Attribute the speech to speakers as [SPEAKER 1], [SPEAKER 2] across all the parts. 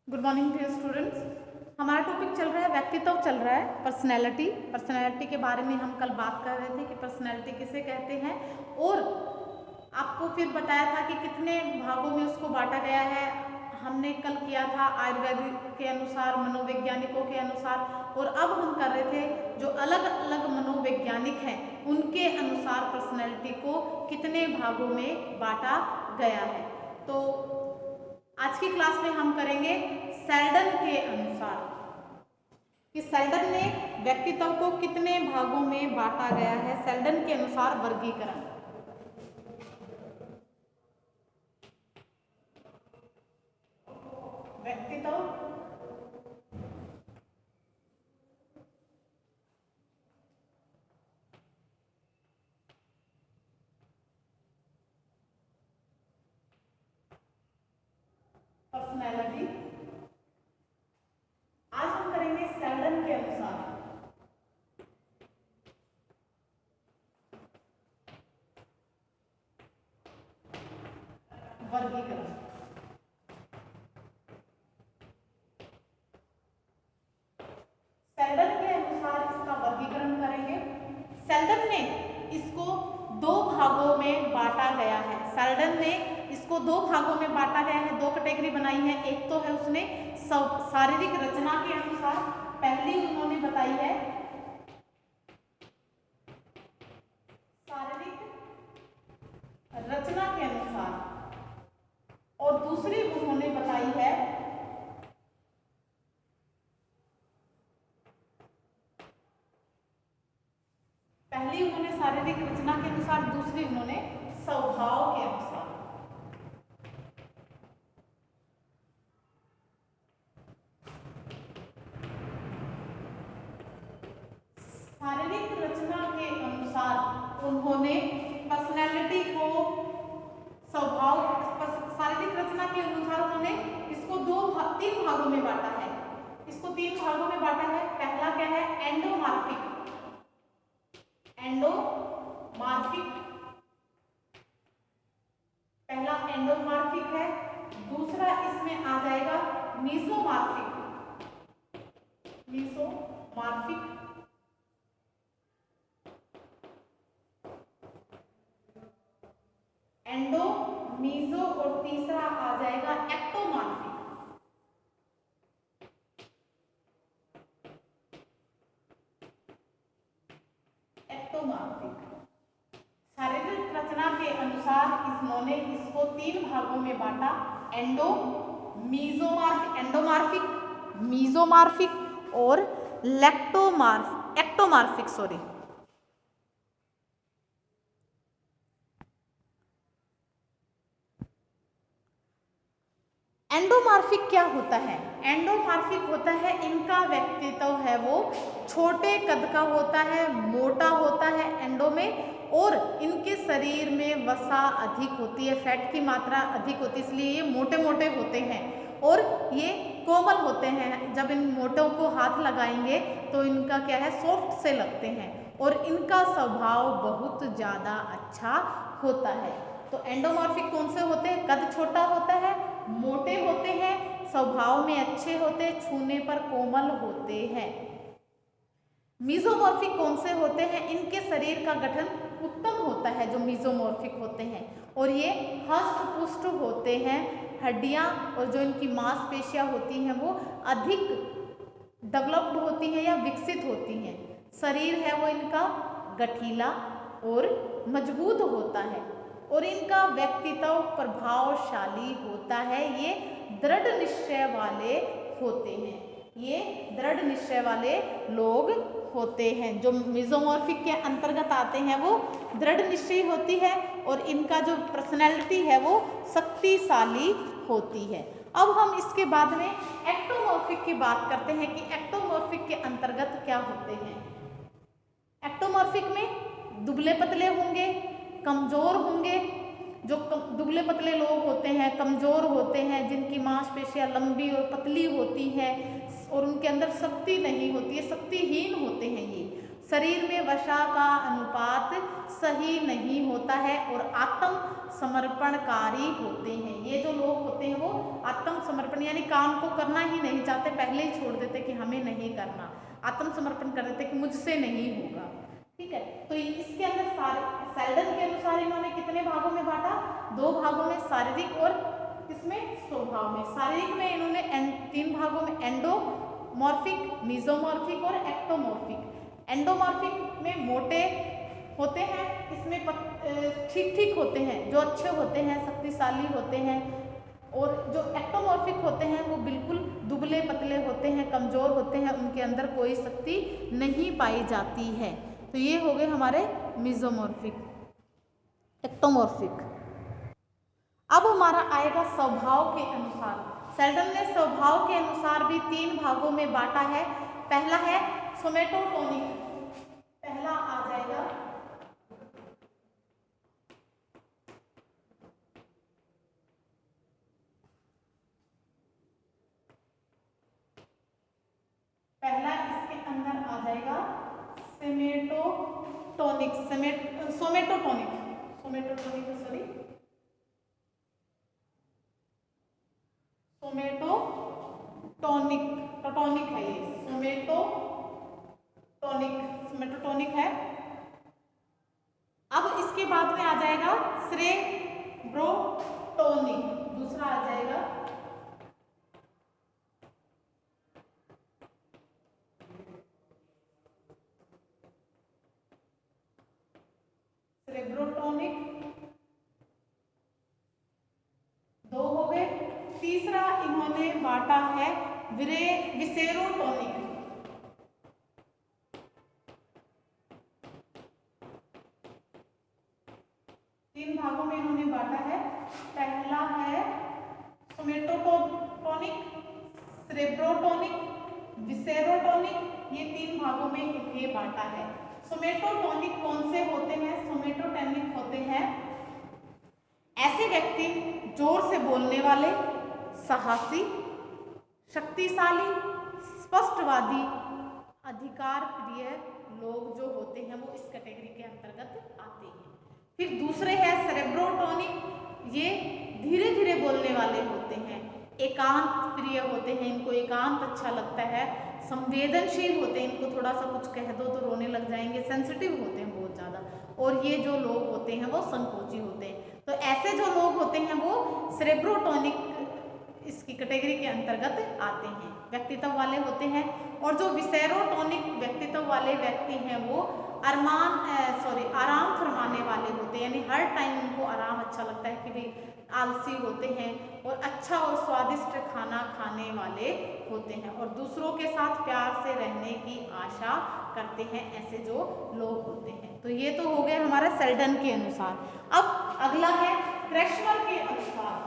[SPEAKER 1] Good morning dear students. हमारा topic चल रहा है व्यक्तित्व, चल रहा है पर्सनैलिटी के बारे में हम कल बात कर रहे थे कि पर्सनैलिटी किसे कहते हैं, और आपको फिर बताया था कि कितने भागों में उसको बांटा गया है। हमने कल किया था आयुर्वेद के अनुसार, मनोवैज्ञानिकों के अनुसार, और अब हम कर रहे थे जो अलग अलग मनोवैज्ञानिक हैं उनके अनुसार पर्सनैलिटी को कितने भागों में बांटा गया है। तो आज की क्लास में हम करेंगे सेल्डन के अनुसार कि सेल्डन ने व्यक्तित्व को कितने भागों में बांटा गया है। सेल्डन के अनुसार वर्गीकरण। व्यक्तित्व पर्सनैलिटी आज हम करेंगे सेल्डन के अनुसार वर्गीकरण। सेल्डन के अनुसार इसका वर्गीकरण करेंगे। सेल्डन ने इसको दो भागों में बांटा गया है। सेल्डन ने इसको दो भागों में बांटा गया है, दो कैटेगरी बनाई है। एक तो है उसने शारीरिक रचना के अनुसार, पहली उन्होंने बताई है शारीरिक रचना के अनुसार, और दूसरी उन्होंने बताई है पहली उन्होंने शारीरिक रचना के अनुसार, दूसरी उन्होंने स्वभाव के अनुसार। शारीरिक रचना के अनुसार उन्होंने पर्सनैलिटी को स्वभाव, शारीरिक रचना के अनुसार उन्होंने इसको तीन भागों में बांटा है। इसको तीन भागों में बांटा है। पहला क्या है? एंडोमार्फिक। पहला एंडोमार्फिक है। दूसरा इसमें आ जाएगा मीजोमार्फिक। एंडो, मीजो, और तीसरा आ जाएगा एक्टोमार्फिक। शारीरिक रचना के अनुसार इन्होंने इसको तीन भागों में बांटा, एंडोमार्फिक, मीजोमार्फिक और एक्टोमार्फिक। एंडोमार्फिक क्या होता है? एंडोमार्फिक होता है, इनका व्यक्तित्व है वो छोटे कद का होता है, मोटा होता है एंडो में, और इनके शरीर में वसा अधिक होती है, फैट की मात्रा अधिक होती है, इसलिए ये मोटे मोटे होते हैं और ये कोमल होते हैं। जब इन मोटों को हाथ लगाएंगे तो इनका क्या है, सॉफ्ट से लगते हैं, और इनका स्वभाव बहुत ज़्यादा अच्छा होता है। तो एंडोमॉर्फिक कौन से होते हैं? कद छोटा होता है, मोटे होते हैं, स्वभाव में अच्छे होते हैं, छूने पर कोमल होते हैं। मीजोमॉर्फिक कौन से होते हैं? इनके शरीर का गठन उत्तम होता है जो मीजोमॉर्फिक होते हैं, और ये हष्ट पुष्ट होते हैं। हड्डियां और जो इनकी मांसपेशियां होती हैं वो अधिक डेवलप्ड होती हैं या विकसित होती हैं। शरीर है वो इनका गठीला और मजबूत होता है, और इनका व्यक्तित्व प्रभावशाली होता है। ये दृढ़ निश्चय वाले होते हैं, ये दृढ़ निश्चय वाले लोग होते हैं। जो मीजोमॉर्फिक के अंतर्गत आते हैं वो दृढ़ निश्चयी होती है, और इनका जो पर्सनैलिटी है वो शक्तिशाली होती है। अब हम इसके बाद में एक्टोमॉर्फिक की बात करते हैं कि एक्टोमॉर्फिक के अंतर्गत क्या होते हैं। एक्टोमॉर्फिक में दुबले पतले होंगे, कमजोर होंगे। जो दुबले पतले लोग होते हैं, कमजोर होते हैं, जिनकी मांसपेशियां लंबी और पतली होती हैं और उनके अंदर शक्ति नहीं होती है, शक्तिहीन होते हैं ये। शरीर में वसा का अनुपात सही नहीं होता है और आत्म समर्पणकारी होते हैं। ये जो लोग होते हैं वो आत्म समर्पण यानी काम को करना ही नहीं चाहते, पहले ही छोड़ देते कि हमें नहीं करना, आत्म समर्पण कर देते कि मुझसे नहीं होगा। ठीक है, तो इसके अंदर सेल्डन के अनुसार इन्होंने कितने भागों में बांटा? 2 भागों में, शारीरिक और किसमें? स्वभाव में। शारीरिक में इन्होंने 3 भागों में, एंडोमॉर्फिक, मीजोमॉर्फिक और एक्टोमॉर्फिक। एंडोमॉर्फिक में मोटे होते हैं, इसमें ठीक ठीक होते हैं, जो अच्छे होते हैं, शक्तिशाली होते हैं, और जो एक्टोमॉर्फिक होते हैं वो बिल्कुल दुबले पतले होते हैं, कमजोर होते हैं, उनके अंदर कोई शक्ति नहीं पाई जाती है। तो ये हो गए हमारे मीजोमॉर्फिक। एक्टोमॉर्फिक। अब हमारा आएगा स्वभाव के अनुसार। सेल्डन ने स्वभाव के अनुसार भी 3 भागों में बांटा है। पहला है सोमेटोटोनिक, पहला आ जाएगा इसके अंदर आ जाएगा सोमेटोटोनिक, सोमेटोटोनिक सॉरी टोटोनिक है ये, सोमेटोटोनिक है। अब इसके बाद में आ जाएगा सेरेब्रोटोनिक, दूसरा आ जाएगा सेरेब्रोटोनिक, 2 हो गए। तीसरा इन्होंने बांटा है विसेरोटोनिक। तीन भागों में इन्होंने बांटा है। पहला है सोमेटोटोनिक, सेरेब्रोटोनिक, विसेरोटोनिक, ये 3 भागों में इन्हें बांटा है। सोमेटोटोनिक कौन से होते हैं? सोमेटोटोनिक होते हैं ऐसे व्यक्ति जोर से बोलने वाले, साहसी, शक्तिशाली, स्पष्टवादी, अधिकार प्रिय लोग जो होते हैं वो इस कैटेगरी के अंतर्गत आते हैं। फिर दूसरे हैं सेरेब्रोटोनिक, ये धीरे धीरे बोलने वाले होते हैं, एकांत प्रिय होते हैं, इनको एकांत अच्छा लगता है, संवेदनशील होते हैं, इनको थोड़ा सा कुछ कह दो तो रोने लग जाएंगे, सेंसिटिव होते हैं बहुत ज़्यादा। और ये जो लोग होते हैं वो संकोची होते हैं। तो ऐसे जो लोग होते हैं वो सेरेब्रोटोनिक इसकी कैटेगरी के अंतर्गत आते हैं, व्यक्तित्व वाले होते हैं। और जो विसेरोटोनिक व्यक्तित्व वाले व्यक्ति हैं वो आराम फरमाने वाले होते हैं, यानी हर टाइम उनको आराम अच्छा लगता है कि भाई आलसी होते हैं, और अच्छा और स्वादिष्ट खाना खाने वाले होते हैं, और दूसरों के साथ प्यार से रहने की आशा करते हैं, ऐसे जो लोग होते हैं। तो ये तो हो गया हमारा सेल्डन के अनुसार। अब अगला है क्रेशमर के अनुसार।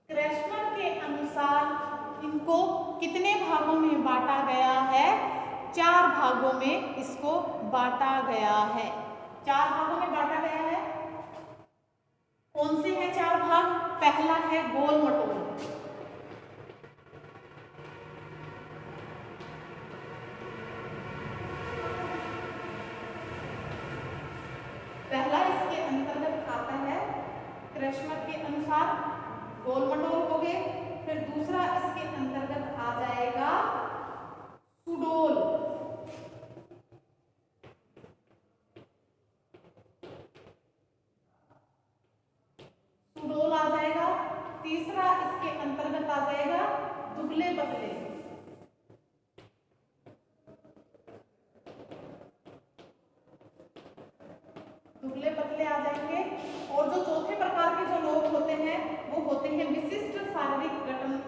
[SPEAKER 1] क्रेशमर के अनुसार इनको कितने भागों में बांटा गया है? 4 भागों में इसको बांटा गया है। 4 भागों में बांटा गया है। कौन से हैं 4 भाग? पहला है गोल मटोल, पहला इसके अंतर्गत आता है क्रेशमर के अनुसार गोल मटोल हो गए। फिर दूसरा इसके अंतर्गत आ जाएगा सुडोल, सुडोल आ जाएगा। तीसरा इसके अंतर्गत आ जाएगा दुबले पतले, दुबले पतले आ जाएंगे। और जो चौथे प्रकार के जो लोग होते हैं वो होते हैं विशिष्ट शारीरिक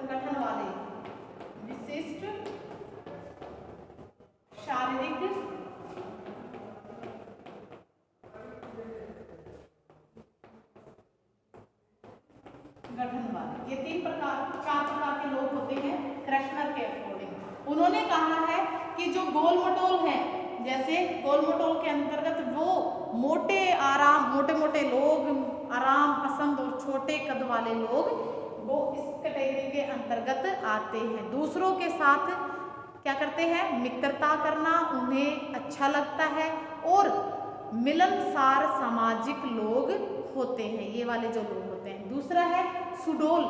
[SPEAKER 1] गठन वाले, विशिष्ट शारीरिक गठन वाले। उन्होंने कहा है कि जो गोल मटोल हैं, जैसे गोल मटोल के अंतर्गत वो मोटे मोटे लोग, आराम पसंद और छोटे कद वाले लोग वो इस कैटेगरी के अंतर्गत आते हैं। दूसरों के साथ क्या करते हैं, मित्रता करना उन्हें अच्छा लगता है और मिलनसार सामाजिक लोग होते हैं, ये वाले जो लोग होते हैं। दूसरा है सुडोल।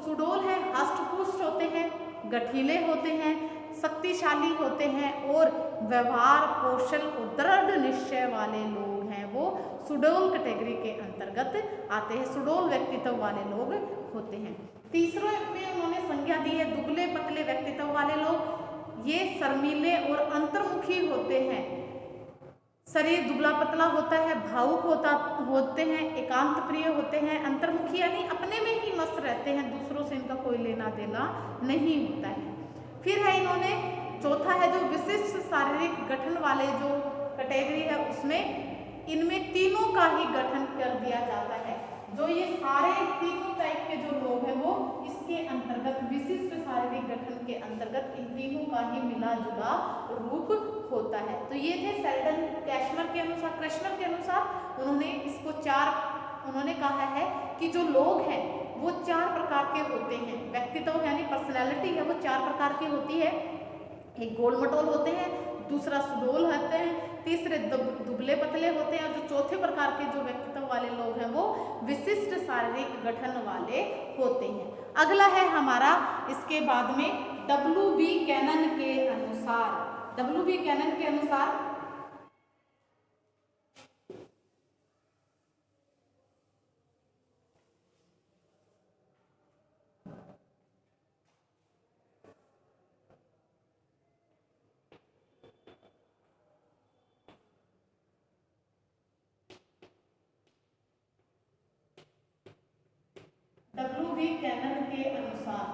[SPEAKER 1] सुडोल है हष्ट-पुष्ट होते हैं, गठीले होते हैं, शक्तिशाली होते हैं और व्यवहार कौशल और दृढ़ निश्चय वाले लोग हैं, वो सुडोल कैटेगरी के अंतर्गत आते हैं, सुडोल व्यक्तित्व वाले लोग होते हैं। तीसरे में उन्होंने संज्ञा दी है दुबले पतले व्यक्तित्व वाले लोग। ये शर्मीले और अंतर्मुखी होते हैं, शरीर दुबला पतला होता है, भावुक होते हैं, एकांत प्रिय होते हैं, अंतर्मुखी यानी अपने में ही मस्त रहते हैं, दूसरों से इनका कोई लेना देना नहीं होता है। फिर है इन्होंने चौथा है जो विशिष्ट शारीरिक गठन वाले जो कैटेगरी है, उसमें इनमें तीनों का ही गठन कर दिया जाता है। जो ये सारे तीनों टाइप के जो लोग हैं वो इसके अंतर्गत विशिष्ट शारीरिक गठन के अंतर्गत इन तीनों का ही मिला जुला रूप होता है। तो ये थे शेल्डन कैशमर के अनुसार, कृष्णर के अनुसार उन्होंने इसको उन्होंने कहा है कि जो लोग हैं वो 4 प्रकार के होते हैं, व्यक्तित्व यानी पर्सनैलिटी है वो 4 प्रकार की होती है। एक गोल मटोल होते हैं, दूसरा सुडोल होते हैं, तीसरे दुबले पतले होते हैं और जो चौथे प्रकार के जो व्यक्तित्व वाले लोग हैं वो विशिष्ट शारीरिक गठन वाले होते हैं। अगला है हमारा इसके बाद में W.B. कैनन के अनुसार, W.B. कैनन के अनुसार W.B. कैनन के अनुसार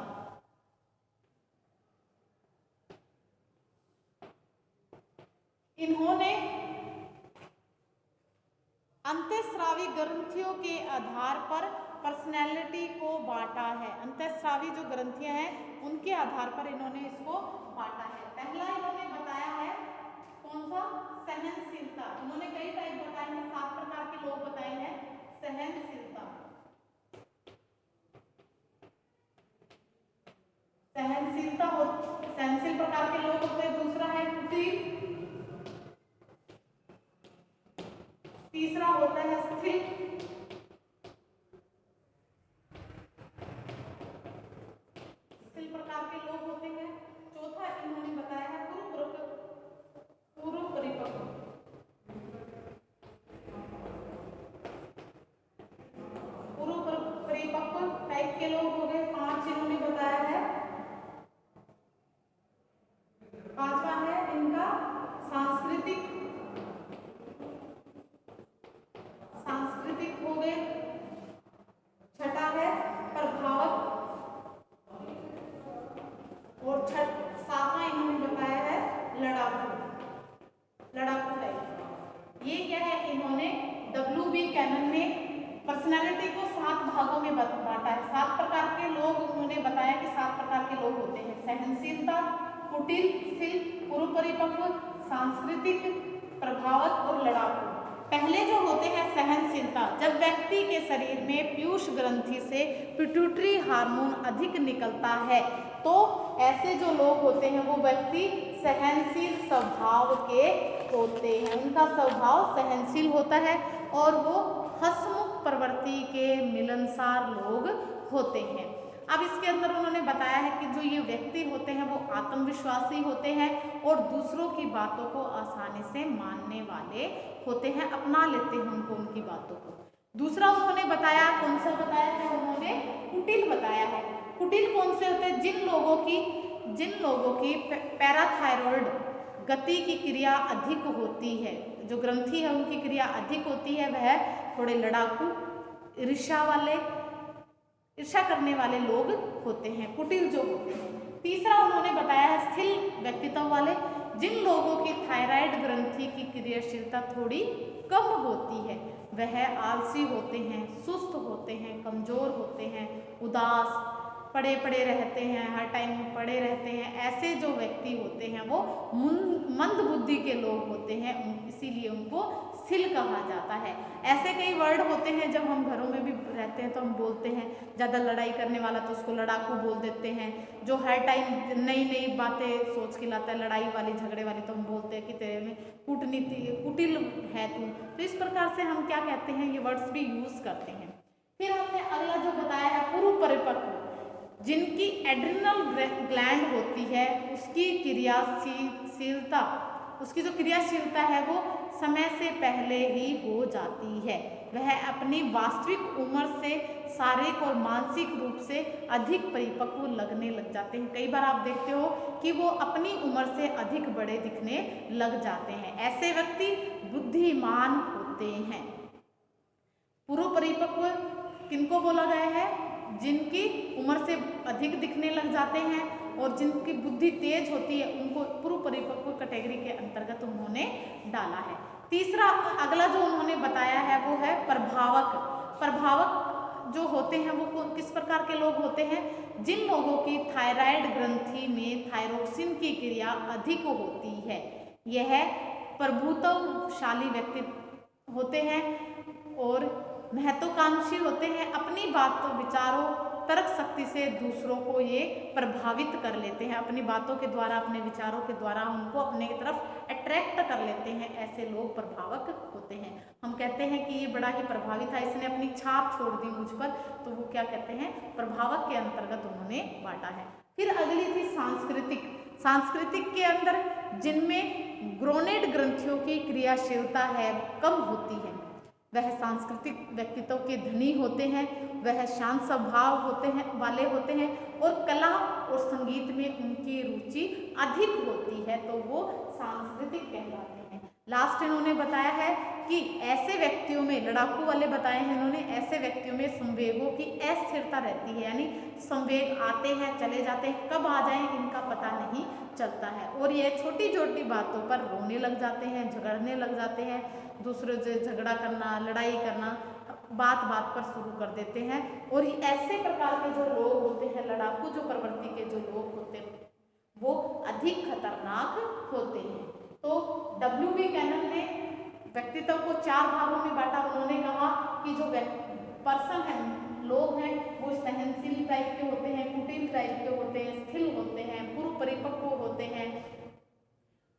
[SPEAKER 1] इन्होंने अंतःस्रावी ग्रंथियों के आधार पर पर्सनैलिटी को बांटा है। अंतःस्रावी जो ग्रंथियां हैं उनके आधार पर इन्होंने इसको बांटा है। पहला इन्होंने बताया है कौन सा, सहनशीलता। इन्होंने कई टाइप बताए हैं, 7 प्रकार के लोग बताए हैं। सहनशीलता, सहनशील प्रकार के लोग होते हैं। दूसरा है कुटिल, तीसरा होता है स्थिर, स्थिर प्रकार के लोग होते हैं। चौथा इन्होंने बताया है पूर्व परिपक्व, पूर्व परिपक्व टाइप के लोग हो गए। 5 इन्होंने बताया है। 5वां है इनका सांस्कृतिक हो गए। 6ठा है प्रभावक और 7वां इन्होंने बताया है लड़ाकू टाइप। ये क्या है, इन्होंने W.B. कैनन ने पर्सनालिटी को 7 भागों में बांटा है। 7 प्रकार के लोग उन्होंने बताया कि 7 प्रकार के लोग होते हैं। सहनशीलता, कुटिल, स्थिर, पूर्व परिपक्व, सांस्कृतिक, प्रभावक और लड़ाकू। पहले जो होते हैं सहनशीलता, जब व्यक्ति के शरीर में पीयूष ग्रंथि से पिट्यूटरी हार्मोन अधिक निकलता है तो ऐसे जो लोग होते हैं वो व्यक्ति सहनशील स्वभाव के होते हैं, उनका स्वभाव सहनशील होता है और वो हंसमुख प्रवृत्ति के मिलनसार लोग होते हैं। अब इसके अंदर उन्होंने बताया है कि जो ये व्यक्ति होते हैं वो आत्मविश्वासी होते हैं और दूसरों की बातों को आसानी से मानने वाले होते हैं, अपना लेते हैं उनको, उनकी बातों को। दूसरा उन्होंने बताया, कौन सा बताया है, उन्होंने कुटिल बताया है। कुटिल कौन से होते हैं, जिन लोगों की पैराथायरॉयड गति की क्रिया अधिक होती है, जो ग्रंथि है उनकी क्रिया अधिक होती है, वह थोड़े लड़ाकू, ईर्ष्या करने वाले लोग होते हैं, कुटिल जो होते हैं। तीसरा उन्होंने बताया है स्थिर व्यक्तित्व वाले, जिन लोगों की थायराइड ग्रंथि की क्रियाशीलता थोड़ी कम होती है, वह आलसी होते हैं, सुस्त होते हैं, कमजोर होते हैं, उदास, पड़े पड़े रहते हैं, हर टाइम पड़े रहते हैं, ऐसे जो व्यक्ति होते हैं वो मंद बुद्धि के लोग होते हैं, इसीलिए उनको सिल कहा जाता है। ऐसे कई वर्ड होते हैं जब हम घरों में भी रहते हैं तो हम बोलते हैं, ज़्यादा लड़ाई करने वाला तो उसको लड़ाकू बोल देते हैं, जो हर टाइम नई नई बातें सोच के लाता है, लड़ाई वाली झगड़े वाली, तो हम बोलते हैं कि तेरे में कूटनीति कुटिल है तू। तो इस प्रकार से हम क्या कहते हैं, ये वर्ड्स भी यूज करते हैं। फिर हमने अगला जो बताया है पूर्व परिपक्व, जिनकी एड्रिनल ग्लैंड होती है उसकी क्रियाशीलता, उसकी जो क्रियाशीलता है वो समय से पहले ही हो जाती है। वह अपनी वास्तविक उम्र से शारीरिक और मानसिक रूप से अधिक परिपक्व लगने लग जाते हैं। कई बार आप देखते हो कि वो अपनी उम्र से अधिक बड़े दिखने लग जाते हैं। ऐसे व्यक्ति बुद्धिमान होते हैं। पूर्व परिपक्व किनको बोला गया है, जिनकी उम्र से अधिक दिखने लग जाते हैं और जिनकी बुद्धि तेज होती है, उनको पूर्व परिपक्व कैटेगरी के अंतर्गत उन्होंने डाला है। तीसरा अगला जो उन्होंने बताया है वो है प्रभावक। प्रभावक जो होते हैं वो किस प्रकार के लोग होते हैं, जिन लोगों की थायराइड ग्रंथि में थायरोक्सिन की क्रिया अधिक होती है, यह प्रभुत्वशाली व्यक्ति होते हैं और महत्वाकांक्षी होते हैं। अपनी बातों, विचारों, तर्क शक्ति से दूसरों को ये प्रभावित कर लेते हैं, अपनी बातों के द्वारा, अपने विचारों के द्वारा उनको अपने की तरफ अट्रैक्ट कर लेते हैं। ऐसे लोग प्रभावक होते हैं। हम कहते हैं कि ये बड़ा ही प्रभावी था, इसने अपनी छाप छोड़ दी मुझ पर, तो वो क्या कहते हैं, प्रभावक के अंतर्गत उन्होंने बांटा है। फिर अगली थी सांस्कृतिक। सांस्कृतिक के अंदर जिनमें ग्रोनेड ग्रंथियों की क्रियाशीलता है कम होती है, वह सांस्कृतिक व्यक्तित्व के धनी होते हैं, वह शांत स्वभाव होते हैं वाले होते हैं और कला और संगीत में उनकी रुचि अधिक होती है, तो वो सांस्कृतिक कहलाते हैं। लास्ट इन्होंने बताया है कि ऐसे व्यक्तियों में, लड़ाकू वाले बताए हैं इन्होंने, ऐसे व्यक्तियों में संवेगों की अस्थिरता रहती है, यानी संवेग आते हैं चले जाते हैं, कब आ जाएं इनका पता नहीं चलता है और ये छोटी छोटी बातों पर रोने लग जाते हैं, झगड़ने लग जाते हैं, दूसरों से झगड़ा करना, लड़ाई करना, बात बात पर शुरू कर देते हैं। और ऐसे प्रकार के जो लोग होते हैं, लड़ाकू जो प्रवृत्ति के जो लोग होते हैं, वो अधिक खतरनाक होते हैं। तो W.B. कैनन ने व्यक्तित्व को 4 भागों में बांटा। उन्होंने कहा कि जो पर्सन है, लोग हैं, वो सहनशील टाइप के होते हैं, कुटिल टाइप के होते हैं, स्थिर होते हैं, पूर्व परिपक्व होते हैं,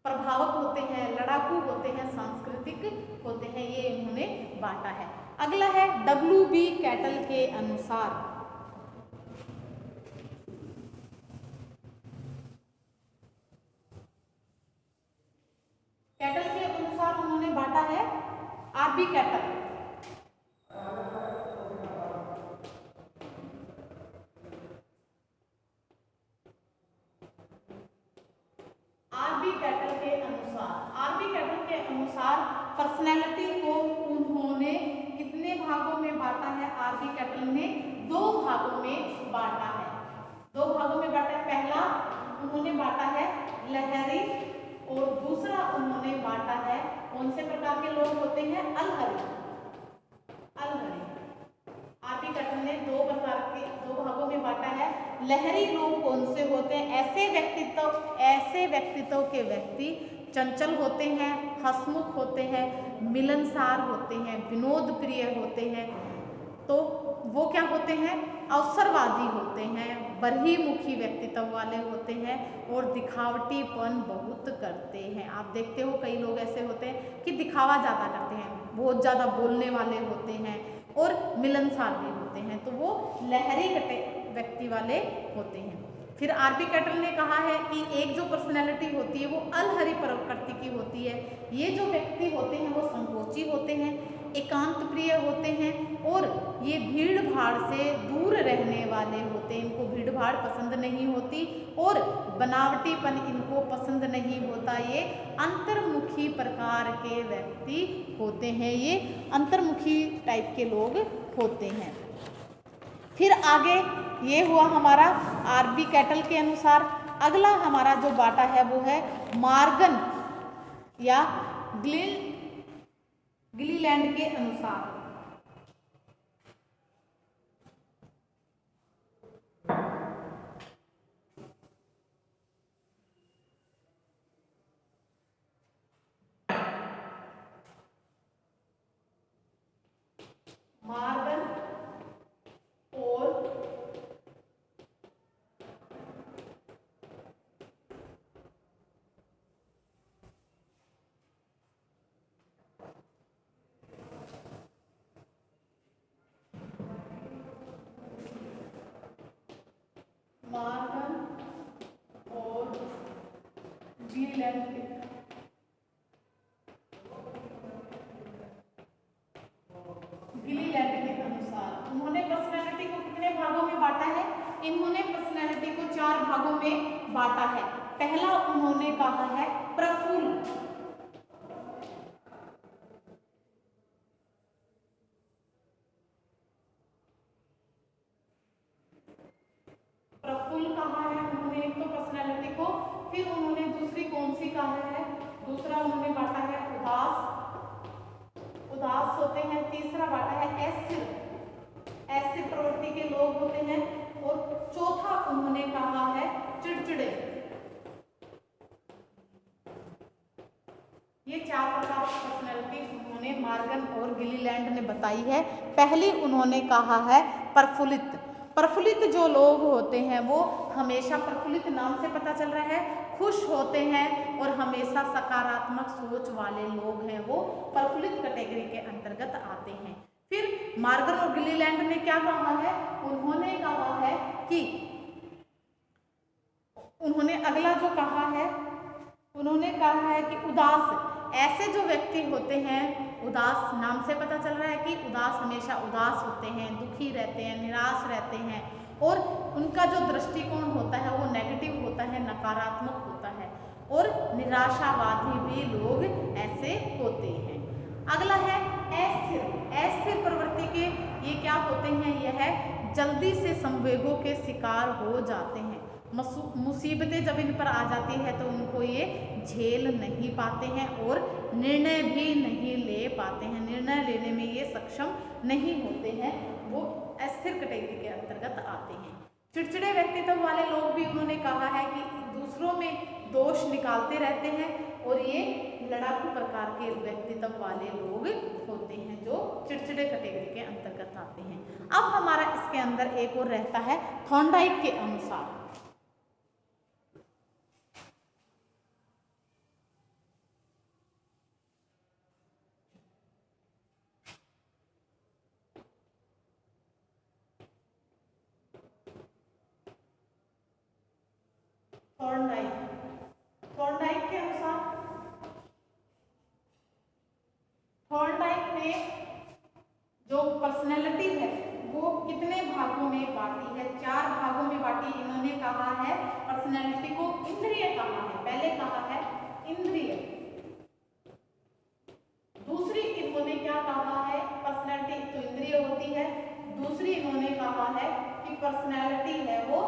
[SPEAKER 1] प्रभावक होते हैं, लड़ाकू होते हैं, सांस्कृतिक होते हैं, ये इन्होंने बांटा है। अगला है W.B. कैटल के अनुसार। कैटल के अनुसार उन्होंने बांटा है R.B. कैटल। पर्सनैलिटी को उन्होंने कितने भागों में बांटा है, R.B. कैटल ने 2 भागों में बांटा है। 2 भागों में बांटा है। पहला उन्होंने बांटा है लहरी और दूसरा उन्होंने बांटा है, कौन से प्रकार के लोग होते हैं, अलहरी। R.B. कैटल ने 2 भागों में बांटा है। लहरी लोग कौन से होते हैं, ऐसे व्यक्तित्व के व्यक्ति चंचल होते हैं, हंसमुख होते हैं, मिलनसार होते हैं, विनोद प्रिय होते हैं। तो वो क्या होते हैं, अवसरवादी होते हैं, बहिर्मुखी व्यक्तित्व वाले होते हैं और दिखावटीपन बहुत करते हैं। आप देखते हो कई लोग ऐसे होते हैं कि दिखावा ज़्यादा करते हैं, बहुत ज़्यादा बोलने वाले होते हैं और मिलनसार भी होते हैं, तो वो लहरी व्यक्ति वाले होते हैं। फिर R.B. कैटल ने कहा है कि एक जो पर्सनैलिटी होती है वो अलहरी प्रकृति की होती है। ये जो व्यक्ति होते हैं वो संकोची होते हैं, एकांत प्रिय होते हैं और ये भीड़ भाड़ से दूर रहने वाले होते हैं। इनको भीड़ भाड़ पसंद नहीं होती और बनावटीपन इनको पसंद नहीं होता। ये अंतर्मुखी प्रकार के व्यक्ति होते हैं, ये अंतर्मुखी टाइप के लोग होते हैं। फिर आगे ये हुआ हमारा R.B. कैटल के अनुसार। अगला हमारा जो बाटा है वो है मॉर्गन या ग्लीलैंड के अनुसार। गिलीलैंड के अनुसार उन्होंने पर्सनैलिटी को कितने भागों में बांटा है? इन्होंने पर्सनैलिटी को 4 भागों में बांटा है। पहला उन्होंने कहा है प्रफुल्ल। प्रफुल्ल कहा है उन्होंने एक तो पर्सनैलिटी को। फिर उन्होंने दूसरी कौन सी कहा है? दूसरा उन्होंने बांटा है उदास होते हैं। तीसरा बांटा है ऐसे प्रवृत्ति के लोग होते हैं। और चौथा उन्होंने कहा है चिड़चिड़े। ये 4 प्रकार की पर्सनैलिटी उन्होंने मॉर्गन और गिलीलैंड ने बताई है। पहली उन्होंने कहा है प्रफुल्लित जो लोग होते हैं वो हमेशा, प्रफुल्लित नाम से पता चल रहा है, खुश होते हैं और हमेशा सकारात्मक सोच वाले लोग हैं, वो प्रफुल्लित कैटेगरी के अंतर्गत आते हैं। फिर मॉर्गन और गिलीलैंड ने क्या कहा है? उन्होंने कहा है कि उन्होंने अगला जो कहा है, उन्होंने कहा है कि उदास, ऐसे जो व्यक्ति होते हैं, उदास नाम से पता चल रहा है कि उदास हमेशा उदास होते हैं, दुखी रहते हैं, निराश रहते हैं और उनका जो दृष्टिकोण होता है वो नेगेटिव होता है, नकारात्मक होता है और निराशावादी भी लोग ऐसे होते हैं। अगला है अस्थिर प्रवृत्ति के ये क्या होते हैं? यह जल्दी से संवेगों के शिकार हो जाते हैं। मुसीबतें जब इन पर आ जाती है तो उनको ये झेल नहीं पाते हैं और निर्णय भी नहीं ले पाते हैं, निर्णय लेने में ये सक्षम नहीं होते हैं, वो अस्थिर कैटेगरी के अंतर्गत आते हैं। चिड़चिड़े व्यक्तित्व वाले लोग भी उन्होंने कहा है कि दूसरों में दोष निकालते रहते हैं और ये लड़ाकू प्रकार के व्यक्तित्व वाले लोग होते हैं जो चिड़चिड़े कैटेगरी के अंतर्गत आते हैं। अब हमारा इसके अंदर एक और रहता है थॉर्नडाइक के अनुसार। थॉर्नडाइक के अनुसार थॉर्नडाइक ने जो पर्सनैलिटी है वो कितने भागों में बांटी है? 4 भागों में बांटी। इन्होंने कहा है पर्सनैलिटी को इंद्रिय कहा है। पहले कहा है इंद्रिय, दूसरी इन्होंने क्या कहा है? पर्सनैलिटी तो इंद्रिय होती है, दूसरी इन्होंने कहा है कि पर्सनैलिटी है वो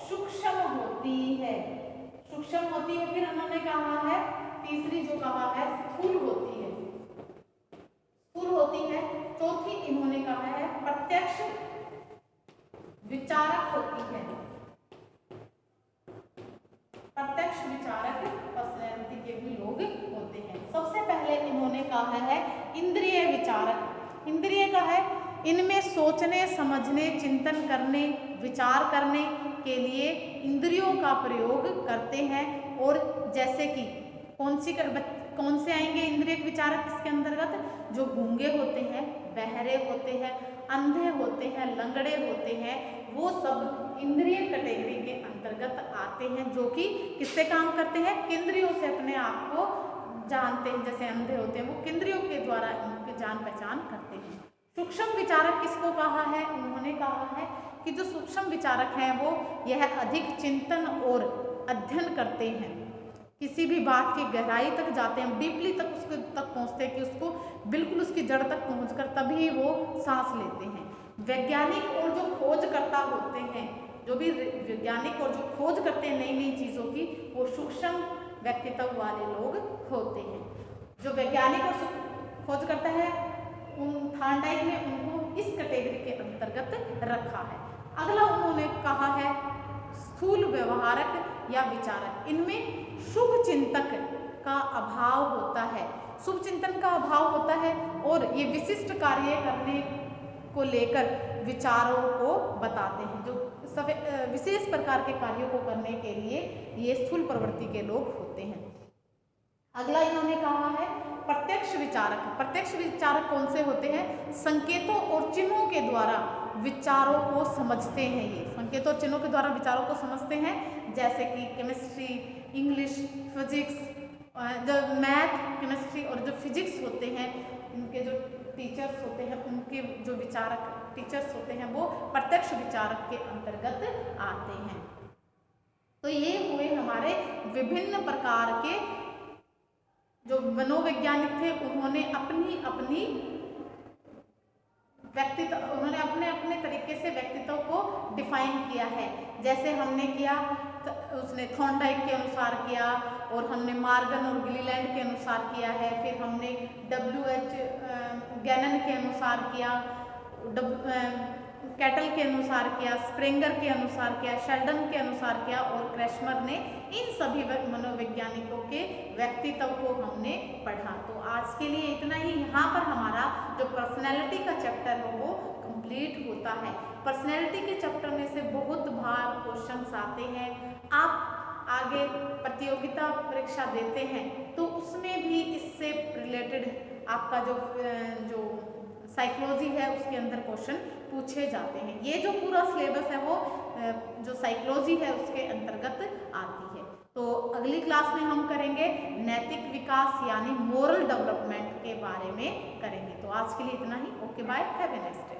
[SPEAKER 1] सूक्ष्म होती है, सूक्ष्म होती है। फिर उन्होंने कहा है तीसरी जो कहा है स्थूल होती है, स्थूल होती है। चौथी इन्होंने कहा है प्रत्यक्ष विचारक होती है, प्रत्यक्ष विचारक पर्सनैलिटी के भी लोग होते हैं। सबसे पहले इन्होंने कहा है इंद्रिय विचारक। इंद्रिय का है इनमें सोचने, समझने, चिंतन करने, विचार करने के लिए इंद्रियों का प्रयोग करते हैं। और जैसे कि कौन से आएंगे इंद्रिय विचारक इसके अंतर्गत? जो गूंगे होते हैं, बहरे होते हैं, अंधे होते हैं, लंगड़े होते हैं, वो सब इंद्रिय कैटेगरी के अंतर्गत आते हैं, जो कि किससे काम करते हैं? केंद्रियों से अपने आप को जानते हैं। जैसे अंधे होते हैं वो केंद्रियों के द्वारा उनकी जान पहचान करते हैं। सूक्ष्म विचारक किसको कहा है? उन्होंने कहा है कि जो सूक्ष्म विचारक हैं वो यह अधिक चिंतन और अध्ययन करते हैं, किसी भी बात की गहराई तक जाते हैं, डीपली तक उसके तक पहुंचते हैं कि उसको बिल्कुल उसकी जड़ तक पहुंचकर तभी वो सांस लेते हैं। वैज्ञानिक और जो खोजकर्ता होते हैं, जो भी वैज्ञानिक और जो खोज करते हैं नई नई चीज़ों की, वो सूक्ष्म व्यक्तित्व वाले लोग होते हैं। जो वैज्ञानिक और खोज करता है थॉर्नडाइक ने उनको इस कैटेगरी के अंतर्गत रखा है। अगला उन्होंने कहा है स्थूल व्यवहारक या विचारक। इनमें शुभ चिंतक का अभाव होता है, शुभ चिंतन का अभाव होता है और ये विशिष्ट कार्य करने को लेकर विचारों को बताते हैं। जो विशेष प्रकार के कार्यों को करने के लिए ये स्थूल प्रवृत्ति के लोग होते हैं। अगला इन्होंने कहा है प्रत्यक्ष विचारक। प्रत्यक्ष विचारक कौन से होते हैं? संकेतों और चिन्हों के द्वारा विचारों को समझते हैं। ये संकेतों और चिन्हों के द्वारा विचारों को समझते हैं, जैसे कि केमिस्ट्री, इंग्लिश, फिजिक्स, जो मैथ, केमिस्ट्री और जो फिजिक्स होते हैं, उनके जो टीचर्स होते हैं, उनके जो विचारक टीचर्स होते हैं वो प्रत्यक्ष विचारक के अंतर्गत आते हैं। तो ये हुए हमारे विभिन्न प्रकार के जो मनोवैज्ञानिक थे, उन्होंने अपनी अपनी व्यक्तित्व, उन्होंने अपने अपने तरीके से व्यक्तित्व को डिफाइन किया है। जैसे हमने किया, उसने थॉर्नडाइक के अनुसार किया, और हमने मॉर्गन और गिलीलैंड के अनुसार किया है। फिर हमने WH गैनन के अनुसार किया, कैटल के अनुसार किया, स्प्रेंगर के अनुसार किया, शेल्डन के अनुसार किया, और क्रैशमर ने। इन सभी मनोवैज्ञानिकों के व्यक्तित्व को हमने पढ़ा। तो आज के लिए इतना ही। यहाँ पर हमारा जो पर्सनैलिटी का चैप्टर है वो कंप्लीट होता है। पर्सनैलिटी के चैप्टर में से बहुत बार क्वेश्चंस आते हैं। आप आगे प्रतियोगिता परीक्षा देते हैं तो उसमें भी इससे रिलेटेड आपका जो साइकोलॉजी है उसके अंदर क्वेश्चन पूछे जाते हैं। ये जो पूरा सिलेबस है वो जो साइकोलॉजी है उसके अंतर्गत आती है। तो अगली क्लास में हम करेंगे नैतिक विकास यानी मोरल डेवलपमेंट के बारे में करेंगे। तो आज के लिए इतना ही। Okay, bye, have a nice day.